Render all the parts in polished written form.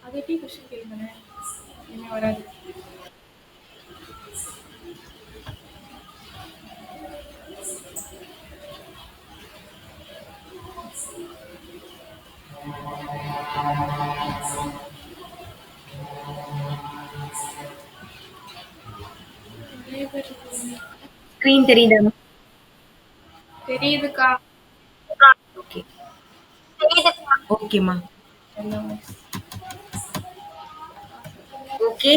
அது எப்படி கொஸ்டின் கேளுங்களேன். என்ன வராது. நிறைய பேர் இருக்கீங்க. ஸ்கிரீன் தெரியுதா? தெரியுதுக்கா. ஓகே. ஓகேம்மா. எல்லாமே. ஓகே.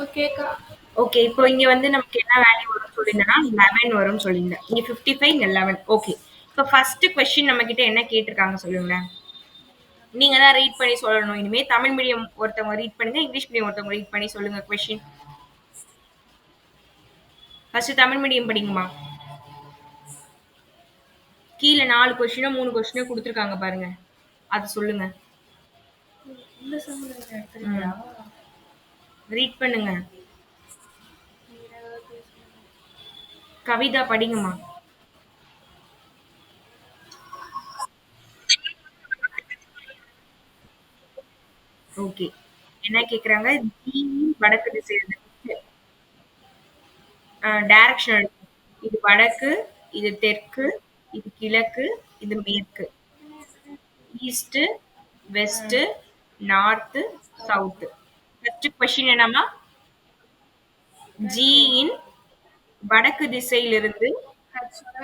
ஓகேக்கா. ஓகே. இப்போ இங்க வந்து நமக்கு என்ன வேல்யூ வரும்னு சொல்லியிருந்தேன்னா 11 வரும்னு சொல்லியிருந்தேன். இங்க 55 இங்க 11. ஓகே. இப்போ ஃபர்ஸ்ட் கொஸ்டின் நம்ம கிட்ட என்ன கேட்டிருக்காங்க சொல்லுங்களேன். நீங்க தான் ரீட் பண்ணி சொல்லணும். இனிமே தமிழ் மீடியம் ஒருத்தவங்க ரீட் பண்ணுங்க, இங்கிலீஷ் மீடியம் ஒருத்தவங்க ரீட் பண்ணி சொல்லுங்க கொஸ்டின். ஃபர்ஸ்ட் தமிழ் மீடியம் படிங்கம்மா. கீழ 4 கொஸ்டினோ 3 கொஸ்டினோ குடுத்துருக்காங்க பாருங்க. அது சொல்லுங்க. இந்த சம்மந்தம் எடுத்துறீங்களா? ரீட் பண்ணுங்க. நீங்க ஏதாவது பேசுங்க. கவிதா படிங்கம்மா. ஓகே. என்ன கேக்குறாங்க? ஜியின் வடக்கு திசையில டைரக்ஷன் எடுக்கணும். இது வடக்கு, இது தெற்கு, இது கிழக்கு, இது மேற்கு. East, west, north, south. First question என்னம்மா? ஜியின் வடக்கு திசையிலிருந்து ஹச்சோட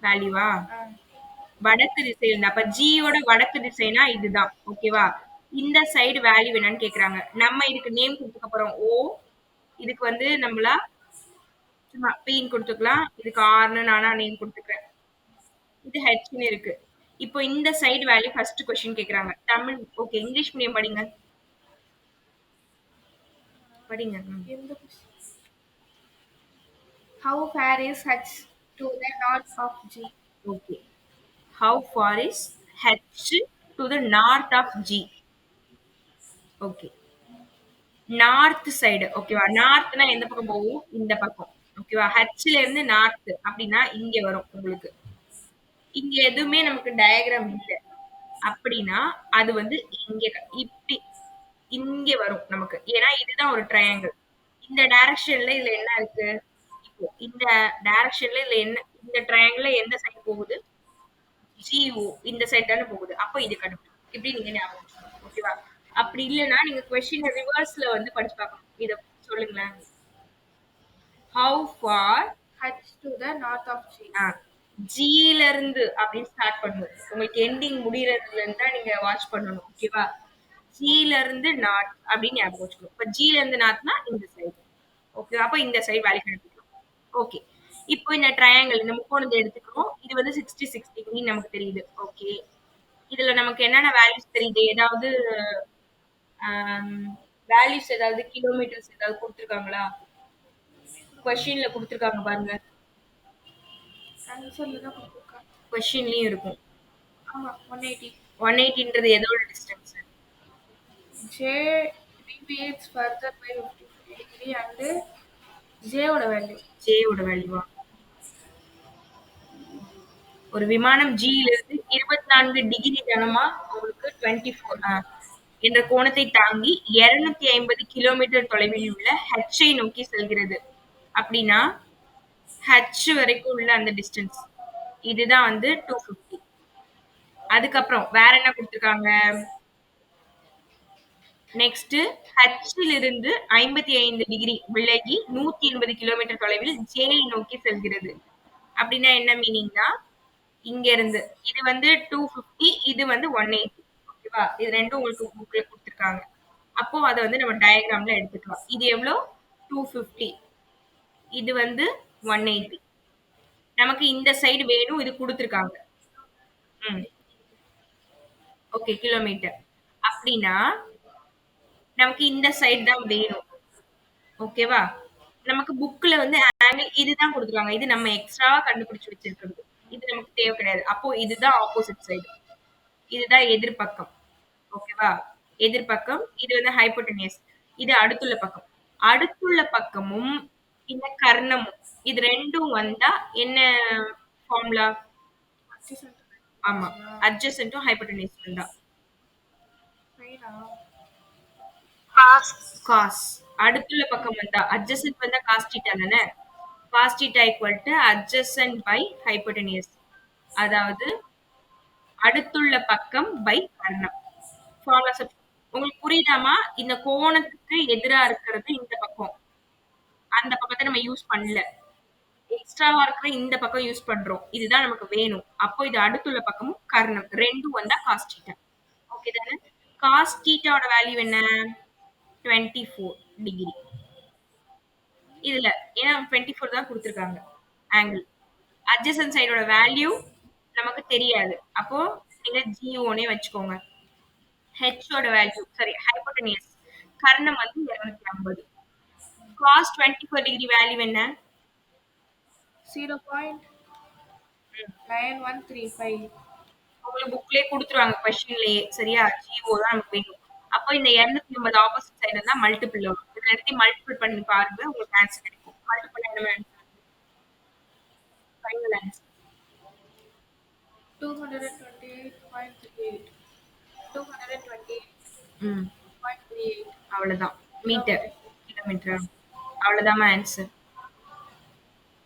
வேல்யூவா? வடக்கு திசையிலிருந்து. அப்ப ஜியோட வடக்கு திசைனா இதுதான். ஓகேவா? இந்த சைடு வேல்யூ என்னன்னு கேக்குறாங்க. நம்ம இதுக்கு நேம் கொடுத்துக்க போறோம். ஓ. இதுக்கு வந்து நம்மளா சும்மா பீன்னு குடுத்துக்கலாம். இதுக்கு ஆர்ன்னு நானா நேம் குடுத்துக்கிறேன். இது ஹெச்ன்னு இருக்கு. இப்போ இந்த சைடு வேல்யூ ஃபர்ஸ்ட் கொஸ்டின் கேக்குறாங்க. தமிழ் ஓகே. இங்கிலீஷ் மீடியம் படிங்க. படிங்க. எந்த How far is H to the north of G? Okay. How far is H to the north of G? Okay. North side ஓகேவா? நார்த்னா எந்த பக்கம் போகும்? இந்த பக்கம். ஓகேவா? ஹச்ல இருந்து நார்த் அப்படின்னா இங்க வரும் உங்களுக்கு. இங்க எதுவுமே நமக்கு டயகிராம் இல்ல. அப்படின்னா அது வந்து இங்க இப்படி இங்க வரும் நமக்கு. ஏன்னா இதுதான் ஒரு ட்ரையாங்கிள். இந்த டைரக்ஷன்ல இதுல என்ன இருக்கு? இப்போ இந்த டைரக்ஷன்ல இதுல என்ன இந்த ட்ரையாங்கிள்ல எந்த சைடு போகுது? ஜிஓ இந்த சைடு தானே போகுது. அப்போ இது கண்டுபிடிக்கும். இப்படி நீங்க ஞாபகம் வச்சுக்கணும். ஓகேவா? அப்படி இல்லைன்னா நீங்க கொஸ்டின் ரிவர்ஸ்ல வந்து படிச்சு பார்க்கணும். இத சொல்லுங்களேன். How far H to the north of G. ஜில இருந்து அப்படின்னு ஸ்டார்ட் பண்ணணும். உங்களுக்கு எண்டிங் முடியறதுல இருந்து தான் நீங்க வாட்ச் பண்ணணும். ஓகேவா? ஜில இருந்து நார்த் அப்படின்னு ஞாபகம் வச்சுக்கணும். இப்ப ஜில இருந்து நார்த்னா இந்த சைடு. ஓகே. அப்ப இந்த சைடு வேல்யூ கண்டுபிடிக்கலாம். ஓகே. இப்போ இந்த ட்ரையாங்கிள் இந்த முக்கோணத்தை எடுத்துக்கிறோம். இது வந்து 66 டிகிரி நமக்கு தெரியுது. ஓகே. இதுல நமக்கு என்னென்ன வேல்யூஸ் தெரியுது? ஏதாவது வேல்யூஸ் ஏதாவது கிலோமீட்டர்ஸ் ஏதாவது கொடுத்துருக்காங்களா? கொஸ்டின்ல கொடுத்துருக்காங்க பாருங்க. ஆன்சர்ல தான் கொடுத்துருக்காங்க. கொஸ்டின்லயும் இருக்கும். ஆமா 180. 180ன்றது எதோட distance? J deviates further by 50 degree and J ஓட வேல்யூ. J ஓட வேல்யூவா? ஒரு விமானம் G இலிருந்து 24 டிகிரி கனமா உங்களுக்கு 24 என்ற கோணத்தை தாங்கி 250 கிலோமீட்டர் தொலைவில் உள்ள H-ஐ நோக்கி செல்கிறது. அப்படின்னா H வரைக்கும் உள்ள அந்த டிஸ்டன்ஸ். இதுதான் வந்து 250. அதுக்கப்புறம் வேற என்ன கொடுத்துருக்காங்க? நெக்ஸ்ட் ஹச்சில் இருந்து 55 டிகிரி விலகி 180 கிலோமீட்டர் தொலைவில் ஜேயை நோக்கி செல்கிறது. அப்படின்னா என்ன மீனிங்னா இங்க இருந்து இது வந்து 250 இது வந்து 180. ஓகேவா? இது ரெண்டும் உங்களுக்கு புக்ல கொடுத்துருக்காங்க. அப்போ அதை வந்து நம்ம டயக்ராம்ல எடுத்துக்கலாம். இது எவ்வளோ? 250. இது வந்து 180. நமக்கு இந்த சைடு வேணும். இது கொடுத்துருக்காங்க. Okay kilometre. அப்படின்னா நமக்கு இந்த சைடு தான் வேணும். ஓகேவா? நமக்கு புக்ல வந்து ஆங்கிள் இதுதான் குடுத்துருக்காங்க. இது நம்ம எக்ஸ்ட்ராவா கண்டுபிடிச்சு வச்சிருக்கிறது. இது நமக்கு தேவை கிடையாது. அப்போ இதுதான் ஆப்போசிட் சைடு. இதுதான் எதிர்பக்கம். ஓகேவா? எதிர்பக்கம். இது வந்து ஹைப்போட்டெனியஸ். இது அடுத்துள்ள பக்கம். அடுத்துள்ள பக்கமும் இந்த கர்ணமும் இது ரெண்டும் வந்தா என்ன ஃபார்முலா? ஆமா. அட்ஜசன்ட்டும் ஹைப்போட்டெனியஸ் வந்தா காஸ். அடுத்துள்ள பக்கம் வந்தா அட்ஜசன்ட் வந்தா காஸ் தீட்டா தானே. Cos theta equal to adjacent by hypotenuse. அதாவது அடுத்துள்ள பக்கம் பை கர்ணம். ஃபார்முலா உங்களுக்கு புரியுதாமா? இந்த கோணத்துக்கு எதிரா இருக்கிறது இந்த பக்கம். அந்த பக்கத்த நம்ம யூஸ் பண்ணல. எக்ஸ்ட்ராவா இருக்கிற இந்த பக்கம் யூஸ் பண்றோம். இதுதான் நமக்கு வேணும். அப்போ இது அடுத்துள்ள பக்கமும் கர்ணம். 2 வந்தா காஸ் தீட்டா. ஓகே தானே? காஸ் தீட்டாவோட வேல்யூ என்ன? 24 டிகிரி. இதுல ஏன்னா 24 தான் குடுத்துருக்காங்க ஆங்கிள். அட்ஜசன்ட் சைடோட வேல்யூ நமக்கு தெரியாது. அப்போ நீங்க ஜிஓனே வச்சுக்கோங்க. ஹெச்சோட வேல்யூ சாரி ஹைப்போடெனியஸ் கர்ணம் வந்து 250. காஸ் 24 டிகிரி வேல்யூ என்ன? 0.9135. உங்களுக்கு புக்லயே குடுத்துருவாங்க கொஸ்டின்லயே. சரியா? ஜிஓ தான் நமக்கு வேணும். அப்போ இந்த 250 ஆப்போசிட் சைடு இருந்தா மல்டிபிள் வரும். இது ரெண்டையும் மல்டிபிள் பண்ணி பாருங்க. உங்களுக்கு ஆன்சர் கிடைக்கும். மல்டிபிள் என்ன ஆன்சர்? Final answer. 228.38. 228.38. ம். அவ்வளவுதான். Metre, kilometre. அவ்வளவுதான் ஆன்சர்.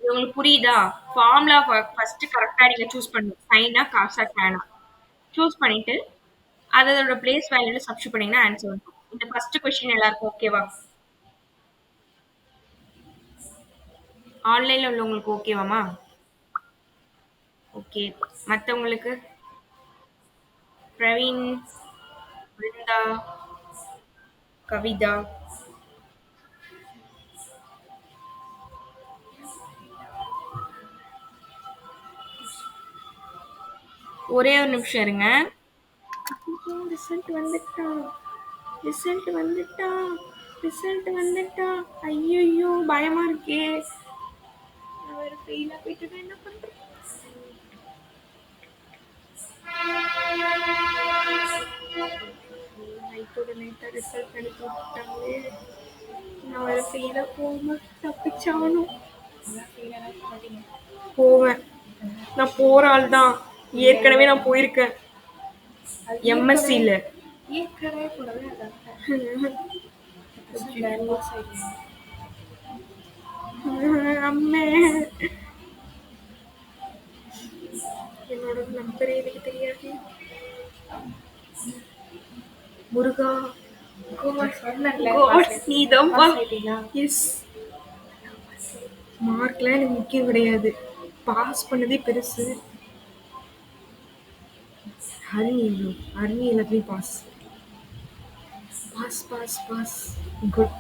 இது உங்களுக்கு புரியுதா? ஃபார்முலா ஃபர்ஸ்ட் கரெக்ட்டா நீங்க சூஸ் பண்ணணும். சைனா, காசா, டேனா. சூஸ் பண்ணிட்டு அதோட பிளேஸ் வேல்யூல சப்ஸ்டிட்யூட் பண்ணீங்கன்னா ஆன்சர் வந்துரும். இந்த ஃபர்ஸ்ட் கொஸ்டின் எல்லாருக்கும் ஓகேவா? ஆன்லைன்ல உள்ளவங்களுக்கு ஓகேவாமா? ஓகே. மத்தவங்களுக்கு? பிரவீன், பிருந்தா, கவிதா. ஒரே ஒரு நிமிஷம் இருங்க. ரிசல்ட் வந்துட்டா. ரிசல்ட் வந்துட்டா. ரிசல்ட் வந்துட்டா. ஐயோ பயமா இருக்கே. நான் வேற ஃபெயிலா போயிட்டேன்னா என்ன பண்றது? நைட்டோட நைட்டா ரிசல்ட் அனுப்பி விட்டாங்களே. நான் வேற ஃபெயிலா போகாம தப்பிச்சாகணும். போவேன். நான் போற ஆள் தான். ஏற்கனவே நான் போயிருக்கேன். எம்எஸ்சில. ஏற்கனவே கூடவே அம்மே என்னோட நம்பரே எனக்கு தெரியாது. முருகா நீதான் எஸ். மார்க்லாம் எனக்கு முக்கியம் கிடையாது. பாஸ் பண்ணதே பெருசு. ஹரிணி எல்லாத்துலயும் pass. Pass pass pass. Good.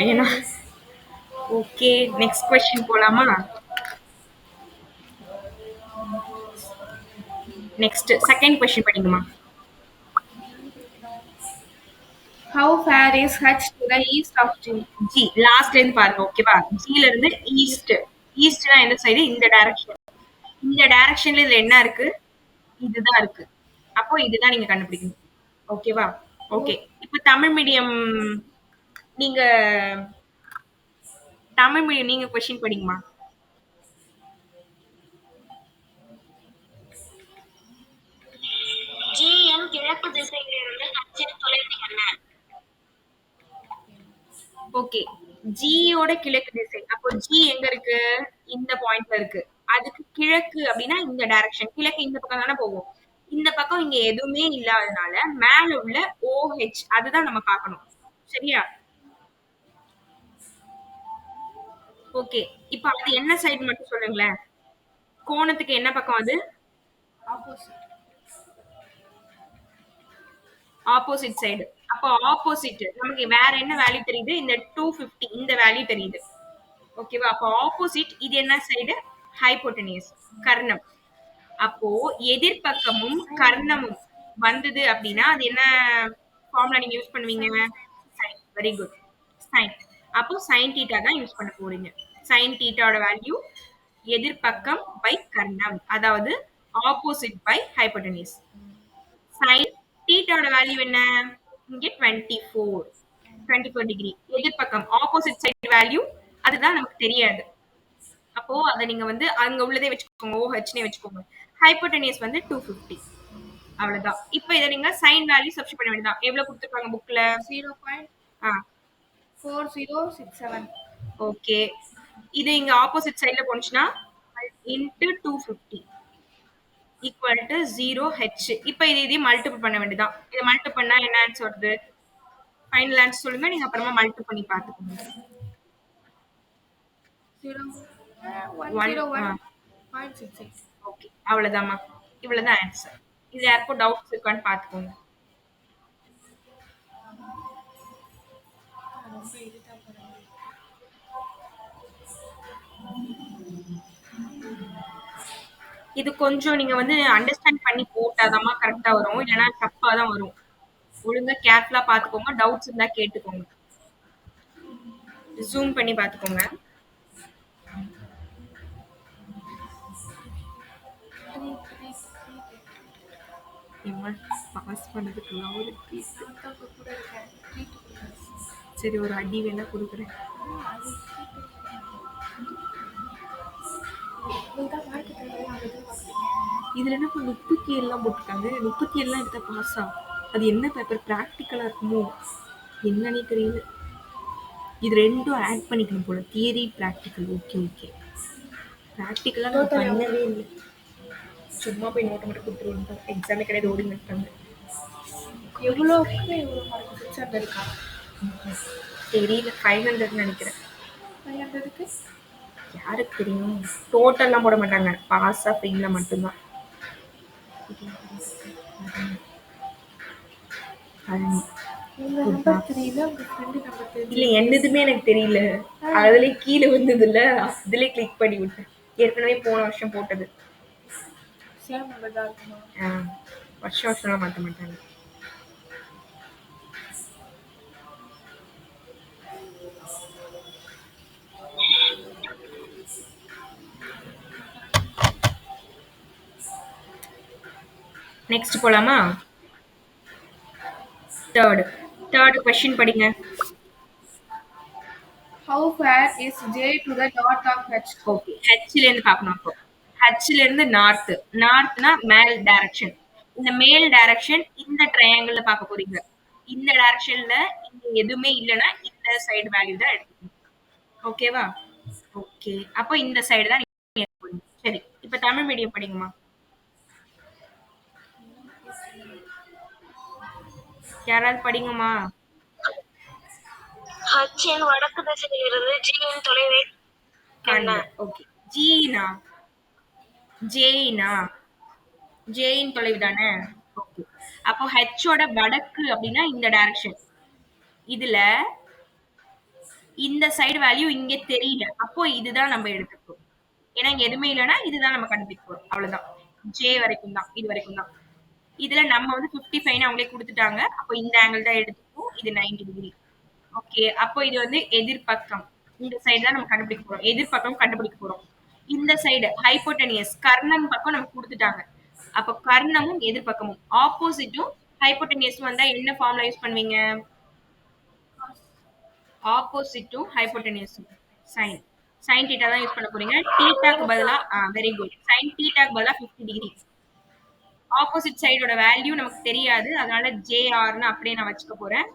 வேணாம். ஓகே நெக்ஸ்ட் கொஸ்டின் போலாமா? நெக்ஸ்ட் செகண்ட் கொஸ்டின் படிங்கம்மா. How far is H to the east of G? G லாஸ்ட்ல இருந்து பாருங்க ஓகேவா? ஜில இருந்து ஈஸ்ட். ஈஸ்ட்னா எந்த சைடு? இந்த டைரக்ஷன். இந்த டைரக்ஷன்ல இதுல என்ன இருக்கு? இதுதான் இருக்கு. அப்போ இதுதான் நீங்க கண்டுபிடிக்கணும். ஓகேவா? ஓகே. இப்போ தமிழ் மீடியம் நீங்க நீங்க கொஸ்டின் படிங்கம்மா. ஜிஎம் கிழக்கு திசையிலிருந்து ஹச்சின் தொலைவு என்ன? ஓகே. ஜியோட கிழக்கு திசை. அப்போ ஜி எங்க இருக்கு? இந்த பாயிண்ட்ல இருக்கு. அதுக்கு கிழக்கு அப்படின்னா இந்த டைரக்ஷன். கிழக்கு இந்த பக்கம் தானே போகும். இந்த பக்கம் இங்க எதுவுமே இல்லாதனால மேல உள்ள OH அதுதான் நம்ம பார்க்கணும். சரியா? ஓகே. இப்ப அது என்ன சைடு மட்டும் சொல்லுங்களேன். கோணத்துக்கு என்ன பக்கம் அது? Opposite. Opposite side. அப்போ ஆப்போசிட் நமக்கு வேற என்ன வேல்யூ தெரியுது? இந்த 250 இந்த வேல்யூ தெரியுது. ஓகேவா? அப்போ ஆப்போசிட் இது என்ன சைடு? ஹைப்போட்டெனியஸ் கர்ணம். அப்போ எதிர்பக்கமும் கர்ணமும் வந்தது அப்படின்னா அது என்ன ஃபார்முலா நீங்க யூஸ் பண்ணுவீங்க? சைன். Very good. சைன். அப்போ சைன் தீட்டா தான் யூஸ் பண்ண போறீங்க. சைன் தீட்டாவோட வேல்யூ எதிர்பக்கம் பை கர்ணம். அதாவது ஆப்போசிட் பை ஹைப்போட்டெனியஸ். சைன் தீட்டாவோட வேல்யூ என்ன? இங்க 24 டிகிரி. எதிர்பக்கம் ஆப்போசிட் சைடு வேல்யூ அதுதான் நமக்கு தெரியாது. அப்போ அத நீங்க வந்து அங்க உள்ளதே வச்சுக்கோங்க. OHன்னே வச்சுக்கோங்க. ஹைப்போடெனியஸ் வந்து 250. அவ்வளவுதான். இப்ப இத நீங்க சைன் வேல்யூ சப்ஸ்டிட்யூட் பண்ண வேண்டியதுதான். எவ்வளவு குடுத்துருக்காங்க புக்ல? ஆ 0.4067. ஓகே. இது இங்க ஆப்போசிட் சைடுல போனுச்சுன்னா இன்டு 250 ஈக்குவல் டு 0H. இப்ப இதையும் மல்டிபிள் பண்ண வேண்டியதுதான். இதை மல்டிபிள் பண்ணா என்ன ஆன்சர் வருது? ஃபைனல் ஆன்சர் சொல்லுங்க. நீங்க அப்புறமா மல்டிபிள் பண்ணி பார்த்துக்கோங்க. 101.68. ஓகே. அவ்வளவுதாம்மா. இவ்வளவுதான் ஆன்சர். இதுல யாருக்கும் டவுட்ஸ் இருக்கான்னு பார்த்துக்கோங்க. ரொம்ப எளிதா போறாங்க. இது கொஞ்சம் நீங்க வந்து அண்டர்ஸ்டாண்ட் பண்ணி போட்டாதாம்மா கரெக்டா வரும். இல்லைன்னா தப்பா தான் வரும். ஒழுங்கா கேர்ஃபுல்லா பார்த்துக்கோங்க. டவுட்ஸ் இருந்தா கேட்டுக்கோங்க. ஜூம் பண்ணி பார்த்துக்கோங்க. ஏம்மா பாஸ் பண்ணதுக்கெல்லாம் ஒரு ட்ரீட். கூட இருக்கேன். ட்ரீட் கொடுங்க. சரி ஒரு அடி வேணா கொடுக்குறேன். அது நீங்க மார்க் தரலாம் அது பார்ப்பீங்க. இதுல என்ன 37 எல்லாம் போட்டிருக்காங்க. 37 எல்லாம் எடுத்தா பாஸா? அது என்ன பேப்பர் பிராக்டிக்கலா இருக்குமோ என்னன்னே தெரியல. இது ரெண்டும் ஆட் பண்ணிக்கணும் போல. Theory practical. Okay okay. பிராக்டிக்கலா நான் பண்ணவே இல்லை. சும்மா போய் நோட்டை மட்டும் கொடுத்துருவோம். எக்ஸாமே கிடையாது ஓடி நிற்பாங்க. எவ்வளோக்கு எவ்வளோ மார்க் 600 இருக்கா? தெரியல 500 நினைக்கிறேன். 500க்கு யாருக்கு தெரியும்? டோட்டல்லாம் போட மாட்டாங்க. பாஸா ஃபெயிலா மட்டும்தான். பழனி. உங்க நம்பர் தெரியல, உங்க ஃப்ரெண்டு நம்பர் இல்ல தெரியல. என்னதுமே எனக்கு தெரியல. அதுல கீழே வந்ததுல அதுல கிளிக் பண்ணி விட்டேன். ஏற்கனவே போன வருஷம் போட்டது. சேம் நம்பர் தான் இருக்குமா? வருஷம் வருஷம்லாம் மாத்த மாட்டாங்க. நெக்ஸ்ட் போலாமா? தேர்ட் கொஸ்டின் படிங்க. How far is J to the north of H? Okay. ஹெச்ல இருந்து பார்க்கணும் அப்போ. ஹெச்ல இருந்து நார்த். நார்த்னா மேல் டைரக்ஷன். இந்த மேல் டைரக்ஷன் இந்த ட்ரையாங்கிள்ல பார்க்க போறீங்க. இந்த டைரக்ஷன்ல இங்க எதுவுமே இல்லைன்னா இந்த சைடு வேல்யூ தான் எடுக்கணும். ஓகேவா? ஓகே. அப்போ இந்த சைடு தான் நீங்க எடுக்க போறீங்க. சரி. இப்ப தமிழ் மீடியம் படிங்கம்மா. யாராவது படிங்கம்மா. ஹச்சின் வடக்கு திசையிலிருந்து ஜியின் தொலைவை என்ன? ஓகே. ஜீனா ஜேயினா ஜேயின் தொலைவு தானே? ஓகே. அப்போ ஹெச்சோட வடக்கு அப்படின்னா இந்த டைரக்ஷன். இதுல இந்த சைடு வேல்யூ இங்க தெரியல. அப்போ இதுதான் நம்ம எடுத்துக்கணும். ஏன்னா இங்க எதுவுமே இல்லைன்னா இதுதான் நம்ம கண்டுபிடிக்க போறோம். அவ்வளவுதான். ஜே வரைக்கும் தான். இது வரைக்கும் தான். இதுல நம்ம வந்து 55 அவங்களே கொடுத்துட்டாங்க. அப்போ இந்த ஆங்கிள் தான் எடுத்துப்போம். இது 90 டிகிரி. ஓகே. அப்போ இது வந்து எதிர்பக்கம். இந்த சைடு தான் நம்ம கண்டுபிடிக்க போறோம். எதிர்பக்கம் கண்டுபிடிக்க போறோம். இந்த சைடு ஹைப்போட்டனியஸ் கர்ணம் பக்கம் நமக்கு கொடுத்துட்டாங்க. அப்போ கர்ணமும் எதிர்பக்கமும் ஆப்போசிட்டும் ஹைப்போட்டனியஸும் வந்தா என்ன ஃபார்முலா யூஸ் பண்ணுவீங்க? ஆப்போசிட்டும் ஹைப்போட்டனியஸும் சைன். சைன் தீட்டா தான் யூஸ் பண்ண போறீங்க. தீட்டாக்கு பதிலா வெரி குட். சைன் தீட்டாக்கு பதிலா 50 டிகிரி. ஆப்போசிட் சைடோட வேல்யூ நமக்கு தெரியாது. அதனால ஜேஆர்னு அப்படியே நான் வச்சுக்க போறேன்.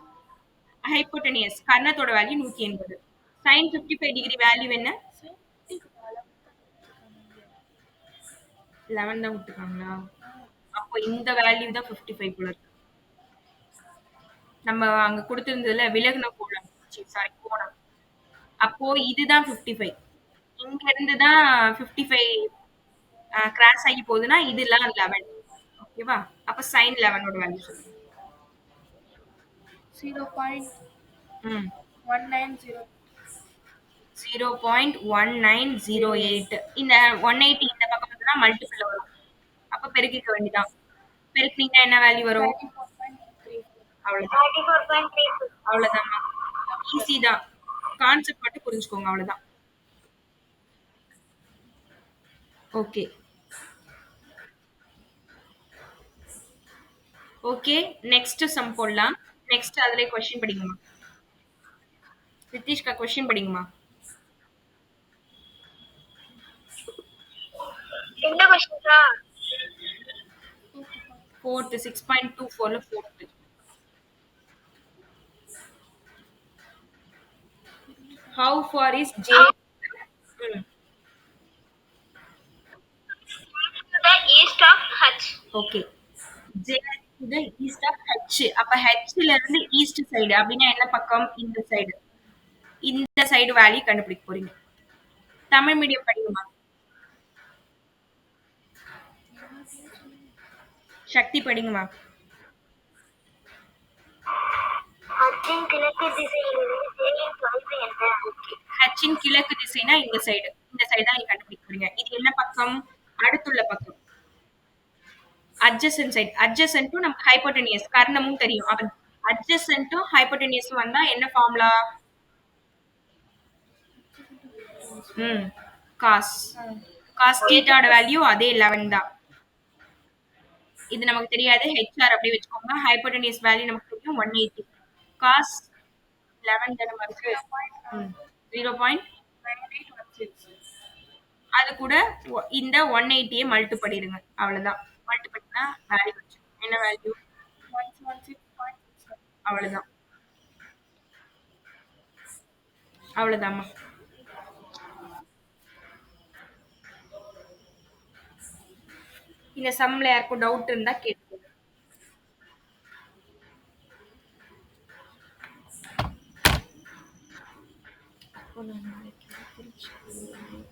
ஹைப்போட்டனியஸ் கர்ணத்தோட வேல்யூ 180. சைன் 55 டிகிரி வேல்யூ என்ன? 11 தான் கொடுத்துருக்காங்களா? அப்போ இந்த வேல்யூ தான் 55 போல இருக்கு. நம்ம அங்க கொடுத்திருந்ததுல விலகுன கோணம். சாரி கோணம். அப்போ இதுதான் 55. இங்க இருந்து தான் 55 கிராஸ் ஆகி போகுதுன்னா இதெல்லாம் 11. ஓகேவா? அப்ப சைன் 11ஓட வேல்யூ சொல்லுங்க. 0.1908. 0.1908. இந்த 180 இந்த பக்கம் வந்தா மல்டிபிள் வரும். அப்ப பெருக்கிக்க வேண்டியதான். பெருக்கினீங்கன்னா என்ன வேல்யூ வரும்? 34.34. அவ்வளவுதான். 34.36. அவ்வளவுதான். ஈஸி தான். கான்செப்ட் மட்டும் புரிஞ்சுக்கோங்க. அவ்வளவுதான். ஓகே. ஓகே. நெக்ஸ்ட் சம் போடலாம். நெக்ஸ்ட் அதுலயே கொஸ்டின் படிங்கம்மா. ரித்திஷ்கா கொஸ்டின் படிங்கம்மா. என்ன கொஸ்டின்க்கா? ஃபோர்த் 6.24ல fourth. How far is J? How ம். to the east of Hutch? Okay. J to the east of H. அப்ப H ல இருந்து ஈஸ்ட் சைடு அப்படின்னா என்ன பக்கம்? இந்த சைடு. இந்த சைடு வேல்யூ கண்டுபிடிக்க போறீங்க. தமிழ் மீடியம் படிங்கம்மா. சக்தி படிங்கம்மா. ஹட்சின் கிழக்கு திசையிலிருந்து ஜேயின் தொலைவு என்ன? ஓகே. ஹச்சின் கிழக்கு திசைனா இந்த சைடு. இந்த சைடு தான் நீங்க கண்டுபிடிக்க போறீங்க. இது என்ன பக்கம்? அடுத்துள்ள பக்கம். Adjacent side. அட்ஜசன்ட்டும் நமக்கு ஹைப்போடெனியஸ் கர்ணமும் தெரியும். அப்ப அட்ஜசன்ட்டும் ஹைப்போடெனியஸும் வந்தா என்ன ஃபார்முலா? ம். காஸ். காஸ் தீட்டாவோட வேல்யூ அதே 11 தான். இது நமக்கு தெரியாது. ஹெச்ஆர் அப்படியே வச்சுக்கோங்க. ஹைப்போடெனியஸ் வேல்யூ நமக்கு தெரியும் 180. காஸ் 11 தான இருக்கு. ம். 0.9816. அது கூட இந்த 180 மல்டி பண்ணிடுங்க. அவ்வளவுதான். மல்டி பண்ணா வேல்யூ வந்துரும். என்ன வேல்யூ? 176.67. அவ்வளவுதான். அவ்வளவுதாம்மா. இந்த சம்ல யாருக்கும் டவுட் இருந்தா கேட்டுக்கோங்க. அப்போ நான் நாளைக்கு திருச்சி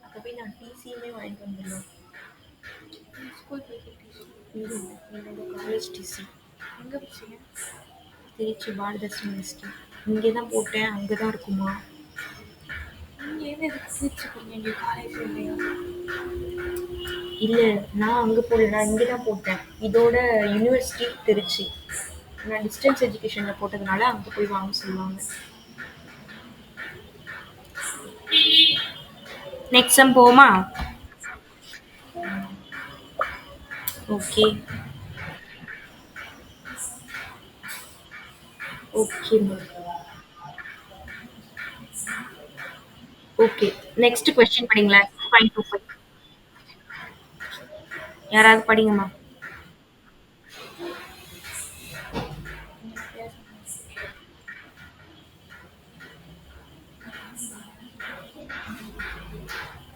அங்க போய் நான் டிசியுமே வாங்கிட்டு வந்துடுவேன். ஸ்கூல் போயிட்டு டிசி. என்னோட காலேஜ் டிசி. எங்க படிச்சீங்க? திருச்சி பாரதாஸ் யூனிவர்சிட்டி. இங்கே தான் போட்டேன். அங்கே தான் இருக்குமா? நீங்க எது எதுக்கு திருச்சி போறீங்க? இங்க காலேஜ் இல்லையா? இல்லை, நான் அங்கே போடல. நான் இங்கே தான் போட்டேன். இதோட யூனிவர்சிட்டி திருச்சி. நான் டிஸ்டன்ஸ் எஜுகேஷனில் போட்டதுனால அங்கே போய் வாங்க சொல்லுவாங்க. நெக்ஸ்ட் சம் போமா? Okay okay okay. Next question படிங்களேன். 6.25. யாராவது படிங்கம்மா.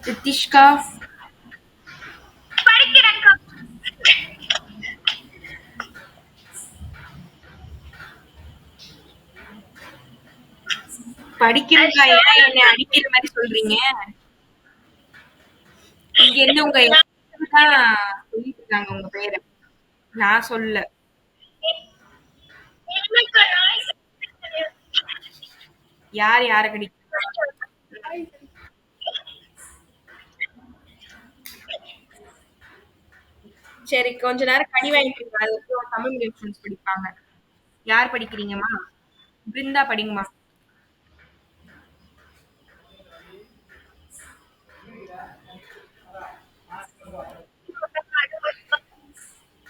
ரித்திஷ்கா படிக்கிறேன்க்கா. படிக்கிறதா? ஏன் என்னை அடிக்கிற மாதிரி சொல்றீங்க? இங்க இருந்து உங்க தான் சொல்லிட்டு இருக்காங்க உங்க பேரை. நான் சொல்ல. இல்லக்கா, நான் யார் யாரை கடிக்க? சரி, கொஞ்ச நேரம் கனி வாங்கிட்டு இருங்க. அதுக்கப்புறம் தமிழ் மீடியம் ஸ்டூடெண்ட்ஸ் படிப்பாங்க. யார் படிக்கிறீங்கம்மா? பிருந்தா படிங்கம்மா.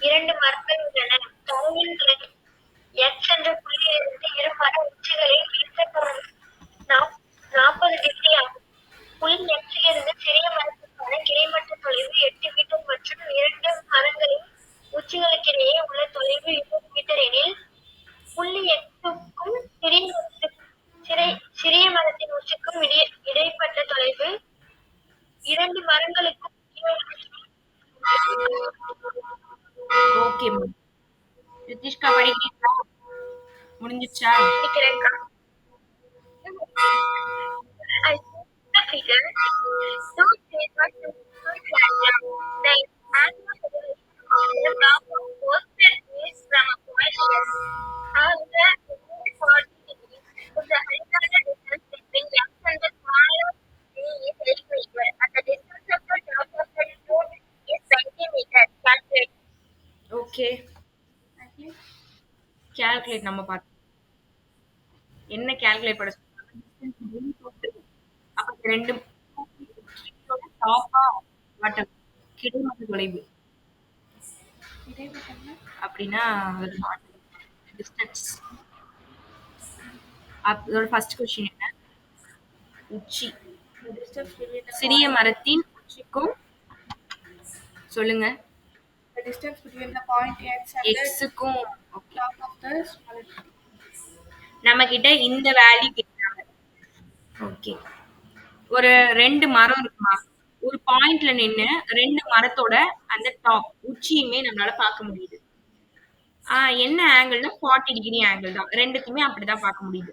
இரண்டு மரங்கள் உள்ளன. தொலைவில் எக்ஸ் என்ற புள்ளியிலிருந்து இரு மர உச்சிகளில் வீசப்படும் 40 டிகிரி ஆகும். புள்ளி எக்ஸிலிருந்து சிறிய மரத்திற்கான கிடைமட்ட தொலைவு 8 மீட்டர் மற்றும் இரண்டு மரங்களின் உச்சிகளுக்கிடையே உள்ள தொலைவு 20 மீட்டர் எனில், புள்ளி எக்ஸுக்கும் சிறிய மரத்தின் உச்சிக்கும் இடைப்பட்ட தொலைவு இரண்டு மரங்களுக்கும் ஓகேம்மா. ரித்திஷ்கா படிக்கிறீங்களா? முடிஞ்சிச்சா? இருக்கிறேன்க்கா. I see the figure. Two trees are two flat. The annual elevation of the top of both the trees from a point is 140 degrees. If the horizontal distance between X and the smaller tree is 8 meters, and the distance of the top of the two is 20 meters, calculate. Okay. Calculate நம்ம பார்த்தோம். என்ன calculate பண்ண சொல்றாங்க? அப்ப இந்த ரெண்டு டாப்பா bottom கிடைமட்ட தொலைவு இடைப்பட்டம்னா அப்படின்னா டிஸ்டன்ஸ் அதோட ஃபர்ஸ்ட் கொஸ்டின் என்ன? உச்சி. The distance between the சிறிய point. மரத்தின் உச்சிக்கும் சொல்லுங்க. The distance between the point X and the எக்ஸுக்கும். Okay. top of the smaller tree. நம்ம கிட்ட இந்த வேல்யூ கேட்குறாங்க. ஓகே. ஒரு 2 மரம் இருக்குமா? ஒரு பாயிண்ட்ல நின்னு 2 மரத்தோட அந்த டாப் உச்சியுமே நம்மளால பார்க்க முடியுது. என்ன ஆங்கிள்னா 40 டிகிரி ஆங்கிள் தான். 2த்துமே அப்படிதான் பார்க்க முடியுது.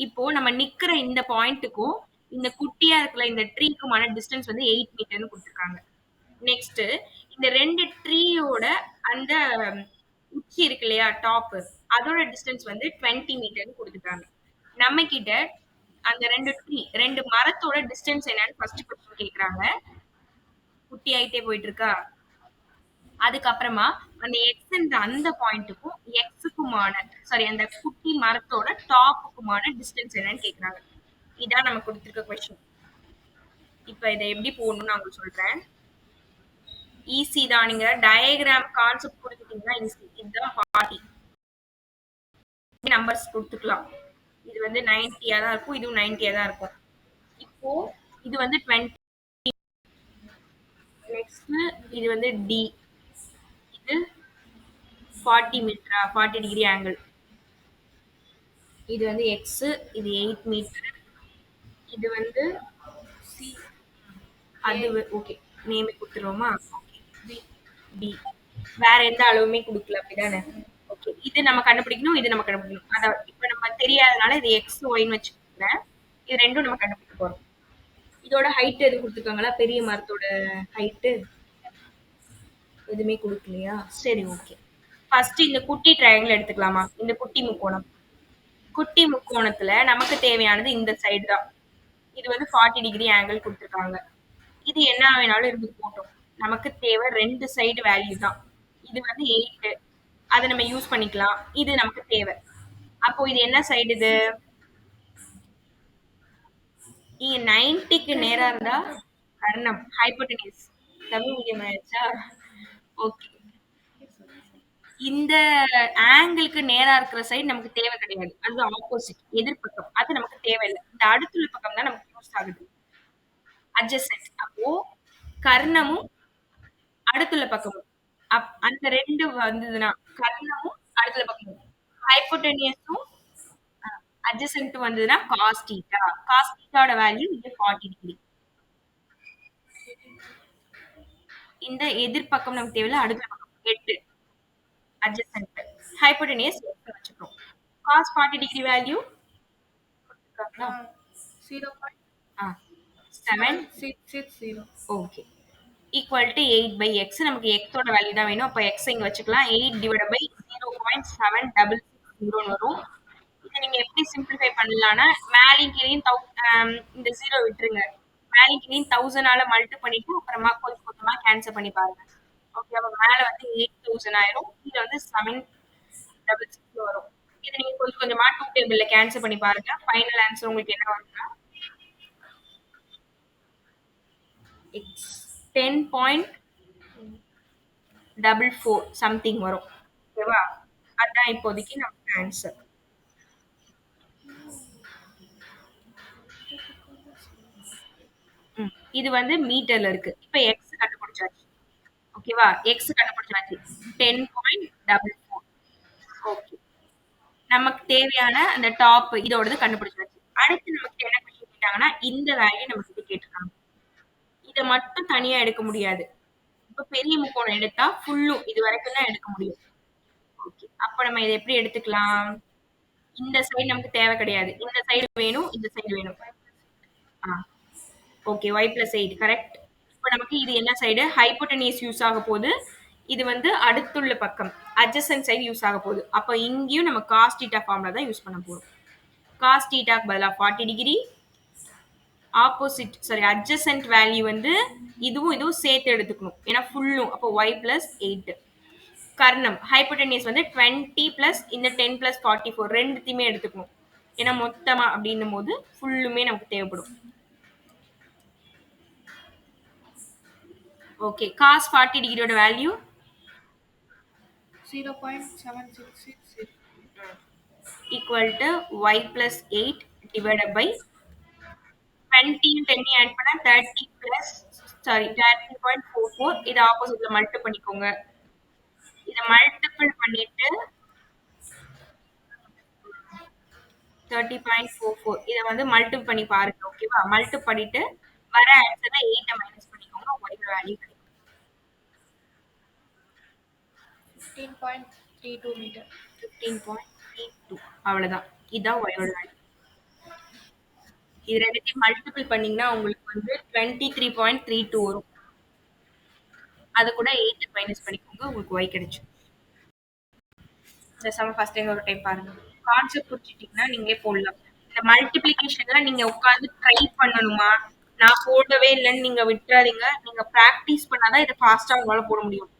இப்போ நம்ம நிக்கிற இந்த பாயிண்ட்டுக்கும் இந்த குட்டியா இருக்கிற இந்த ட்ரீக்குமான டிஸ்டன்ஸ் வந்து 8 மீட்டர்னு குடுத்துருக்காங்க. நெக்ஸ்ட் இந்த 2 ட்ரீயோட அந்த உச்சி இருக்கு இல்லையா டாப் அதோட டிஸ்டன்ஸ் வந்து 20 மீட்டர்னு குடுத்துட்டாங்க. நம்ம கிட்ட அந்த 2 மரத்தோட டிஸ்டன்ஸ் என்னன்னு ஃபர்ஸ்ட் கொஸ்டின் கேக்குறாங்க. குட்டி ஆயிட்டே போயிட்டு இருக்கா. அதுக்கப்புறமா அந்த எக்ஸ்ன்ற அந்த பாயிண்ட்டுக்கும் எக்ஸுக்குமான சாரி அந்த குட்டி மரத்தோட டாப்புக்குமான டிஸ்டன்ஸ் என்னன்னு கேக்குறாங்க. இதான் நம்ம கொடுத்திருக்க கொஸ்டின். இப்ப இதை எப்படி போடணும்னு நான் உங்களுக்கு சொல்றேன். ஈஸி தான். நீங்க டயக்ராம் கான்செப்ட் கொடுத்துட்டீங்கன்னா ஈஸி. இதுதான் 40 நம்பர்ஸ் கொடுத்துக்கலாம். இது வந்து 90 தான் இருக்கும், இதுவும் 90 தான் இருக்கும். இப்போ இது வந்து 20. நெக்ஸ்ட் இது வந்து டி. இது 40 மீட்டரா 40 டிகிரி ஆங்கிள். இது வந்து எக்ஸ், இது 8 மீட்டர். இது வந்து சி. அது ஓகே நேம் கொடுத்துருவோமா? Okay B. வேற எந்த அளவுமே கொடுக்கல அப்படிதானே? ஓகே இது நம்ம கண்டுபிடிக்கணும், இது நம்ம கண்டுபிடிக்கணும். அதான் இப்ப நம்ம தெரியாதனால இது எக்ஸ் ஒய்ன்னு வச்சுக்கோங்க. இது ரெண்டும் நம்ம கண்டுபிடிக்க போறோம். இதோட ஹைட் எது கொடுத்துருக்காங்களா? பெரிய மரத்தோட ஹைட்டு எதுவுமே கொடுக்கலையா? சரி ஓகே. ஃபர்ஸ்ட் இந்த குட்டி ட்ரையாங்கிள் எடுத்துக்கலாமா? இந்த குட்டி முக்கோணம். குட்டி முக்கோணத்துல நமக்கு தேவையானது இந்த சைடு தான். இது வந்து 40 டிகிரி ஆங்கிள் கொடுத்துருக்காங்க. இது என்ன வேணாலும் இருந்து போட்டோம். நமக்கு தேவை 2 சைடு வேல்யூ தான். இது வந்து 8. அதை நம்ம யூஸ் பண்ணிக்கலாம். இது நமக்கு தேவை. அப்போ இது என்ன சைடு இது? நீங்க 90க்கு நேரா இருந்தா கர்ணம் ஹைபோடெனியூஸ். தமிழ் மீடியம் ஆயிடுச்சா? ஓகே. இந்த ஆங்கிளுக்கு நேரா இருக்கிற சைடு நமக்கு தேவை கிடையாது. அது ஆப்போசிட் எதிர்பக்கம். அது நமக்கு தேவையில்லை. இந்த அடுத்துள்ள பக்கம் தான் நமக்கு யூஸ் ஆகுது. அட்ஜசன்ட். அப்போ கர்ணமும் அடுத்துள்ள பக்கமும் அந்த 2 வந்ததுன்னா கர்ணமும் அடுத்துள்ள பக்கமும் ஹைபோடெனியஸும் அட்ஜசன்ட் வந்ததுன்னா காஸ் தீட்டா. காஸ் தீட்டாவோட வேல்யூ இங்க 40 டிகிரி. இந்த எதிர்பக்கம் நமக்கு தேவையில்ல, அடுத்த பக்கம் 8 அட்ஜசன்ட். ஹைபோடெனியஸ் வச்சுக்கிறோம். Cos 40 degree value 0.760. Okay. Equal to 8/x. நமக்கு எக்ஸோட வேல்யூ தான் வேணும். அப்போ எக்ஸ் இங்க வச்சுக்கலாம். 8 டிவைட் பை 0.760 வரும். இதை நீங்க எப்படி சிம்பிளிஃபை பண்ணலாம்னா மேலையும் கீழையும் இந்த 0 விட்டுருங்க. மேலையும் கீழையும் 1000ஆல மல்டி பண்ணிட்டு அப்புறமா கொஞ்சம் கொஞ்சமா கேன்சல் பண்ணி பாருங்க. ஓகே. அப்ப மேல வந்து 8000 ஆயிரும். கீழே வந்து 766 வரும். இதை நீங்க கொஞ்சம் கொஞ்சமா 2 டேபிள்ல கேன்சல் பண்ணி பாருங்க. ஃபைனல் ஆன்சர் உங்களுக்கு என்ன வரும்னா எக்ஸ் 10.44 சம்திங் வரும். ஓகேவா? அதான் இப்போதைக்கு நமக்கு ஆன்சர். இது வந்து மீட்டர்ல இருக்கு. இப்ப எக்ஸ் கண்டுபிடிச்சாச்சு. ஓகேவா? எக்ஸ் கண்டுபிடிச்சாச்சு. 10.44. ஓகே. நமக்கு தேவையான அந்த டாப் இதோடது கண்டுபிடிச்சாச்சு. அடுத்து நமக்கு என்ன கொஸ்டின் கேட்டாங்கன்னா இந்த வேல்யூ நமக்கு கேட்டிருக்காங்க. இதை மட்டும் தனியா எடுக்க முடியாது. இப்ப பெரிய முக்கோணம் எடுத்தா ஃபுல்லும் இது வரைக்கும் தான் எடுக்க முடியும். ஓகே. அப்ப நம்ம இதை எப்படி எடுத்துக்கலாம்? இந்த சைடு நமக்கு தேவை கிடையாது. இந்த சைடு வேணும், இந்த சைடு வேணும். ஓகே. y plus 8 correct. இப்போ நமக்கு இது என்ன சைடு? ஹைபோடெனியஸ் யூஸ் ஆக போகுது. இது வந்து அடுத்துள்ள பக்கம் அட்ஜசன்ட் சைடு யூஸ் ஆக போகுது. அப்போ இங்கேயும் நம்ம காஸ் தீட்டா ஃபார்முலா தான் யூஸ் பண்ண போறோம். காஸ் தீட்டாக்கு பதிலாக 40 degree. Opposite sorry adjacent value வந்து இதுவும் சேர்த்து எடுத்துக்கணும். ஏன்னா ஃபுல்லும் அப்போ y plus 8. கர்ணம் ஹைபோடெனியஸ் வந்து 20 பிளஸ் இந்த 10 பிளஸ் 44 ரெண்டுத்தையுமே எடுத்துக்கணும். ஏன்னா மொத்தமா அப்படின்னும் போது ஃபுல்லுமே நமக்கு தேவைப்படும். ஓகே. காஸ் 40 டிகிரியோட value 0.766. equal to y plus 8 divided by 20 10 add பண்ணா 30 plus சாரி 30.44 இத ஆப்போசிட்ல மல்டி பண்ணிக்கோங்க. இத மல்டிபிள் பண்ணிட்டு 30.44 இத வந்து மல்டிபிள் பண்ணி பாருங்க. ஓகேவா? மல்டிபிள் பண்ணிட்டு வர ஆன்சர்ல 8 மைனஸ் பண்ணிக்கோங்க. y யோட வேல்யூ கிடைக்கும். 15.32 மீட்டர். 15.32 அவ்வளவுதான். இதான் y யோட வேல்யூ. இது ரெண்டுத்தையும் மல்டிபிள் பண்ணீங்கன்னா உங்களுக்கு வந்து 23.32 வரும். அது கூட 8 மைனஸ் பண்ணிக்கோங்க. உங்களுக்கு y கிடைச்சு. இந்த சம ஃபர்ஸ்ட் டைம் ஒரு டைம் பாருங்க. கான்செப்ட் புரிஞ்சிட்டீங்கன்னா நீங்களே போடலாம். இந்த மல்டிப்ளிகேஷன்ல நீங்க உட்கார்ந்து ட்ரை பண்ணணுமா? நான் போடவே இல்லைன்னு நீங்க விட்டுறாதீங்க. நீங்க பிராக்டிஸ் பண்ணாதான் இதை ஃபாஸ்டா உங்களால போட முடியும்.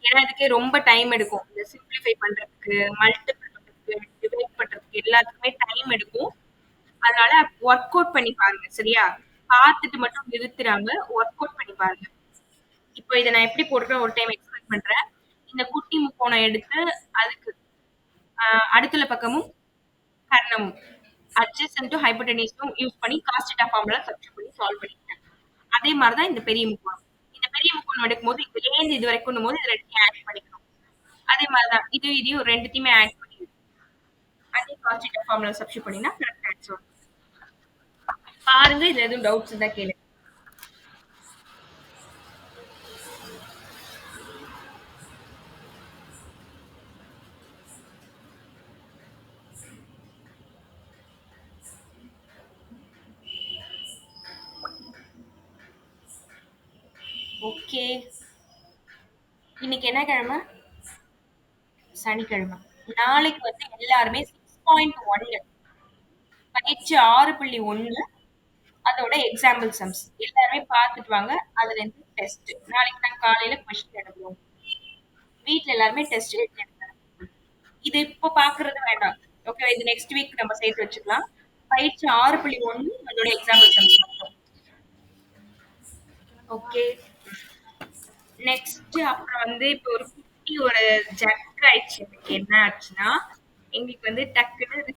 ஏன்னா இதுக்கே ரொம்ப டைம் எடுக்கும். இந்த சிம்பிளிஃபை பண்றதுக்கு, மல்டிபிள் பண்றதுக்கு, டிவைட் பண்றதுக்கு எல்லாத்துக்குமே டைம் எடுக்கும். அதனால ஒர்க் அவுட் பண்ணி பாருங்க. சரியா? பார்த்துட்டு மட்டும் நிறுத்திடாம ஒர்க் அவுட் பண்ணி பாருங்க. இப்போ இதை நான் எப்படி போடுறேன் ஒரு டைம் எக்ஸ்பிளைன் பண்றேன். இந்த குட்டி முக்கோணம் எடுத்து அதுக்கு அடுத்துள்ள பக்கமும் கர்ணமும் அட்ஜசன்ட்டும் ஹைபோடெனிஸும் யூஸ் பண்ணி காஸ் தீட்டா ஃபார்முலா சப்ஸ்டிட்யூட் பண்ணி சால்வ் பண்ணிட்டேன். அதே மாதிரி தான் இந்த பெரிய முக்கோணம். இந்த பெரிய முக்கோணம் எடுக்கும்போது இதுலேருந்து இது வரைக்கும் போது இது ரெண்டையும் ஆட் பண்ணிக்கணும். அதே மாதிரி தான் இதையும் ரெண்டுத்தையுமே ஆட் பண்ணி அதே காஸ் தீட்டா ஃபார்முலா சப்ஸ்டிட்யூட் பண்ணினா கரெக்ட் ஆன்சர். பாருங்க, இதுல எதுவும் டவுட்ஸ் இருந்தா கேளுங்க. ஓகே, இன்னைக்கு என்ன கிழமை? சனிக்கிழமை. நாளைக்கு வந்து எல்லாருமே 6.1 பயிற்சி 6.1 அதோட எக்ஸாம்பிள் சம்ஸ் எல்லாருமே பார்த்துட்டு வாங்க. அதுல இருந்து டெஸ்ட் நாளைக்கு நான் காலையில கொஸ்டின் எடுக்கிறோம். வீட்ல எல்லாருமே டெஸ்ட் எழுதி. இது இப்போ பாக்குறது வேண்டாம். ஓகே, இது நெக்ஸ்ட் வீக் நம்ம சேர்த்து வச்சுக்கலாம். பயிற்சி 6.1 அதோட எக்ஸாம்பிள் சம்ஸ் மட்டும். ஓகே, நெக்ஸ்ட் அப்புறம் வந்து இப்போ ஒரு குட்டி ஒரு ஜக் ஆயிடுச்சு. எனக்கு என்ன ஆச்சுன்னா எங்களுக்கு வந்து டக்குன்னு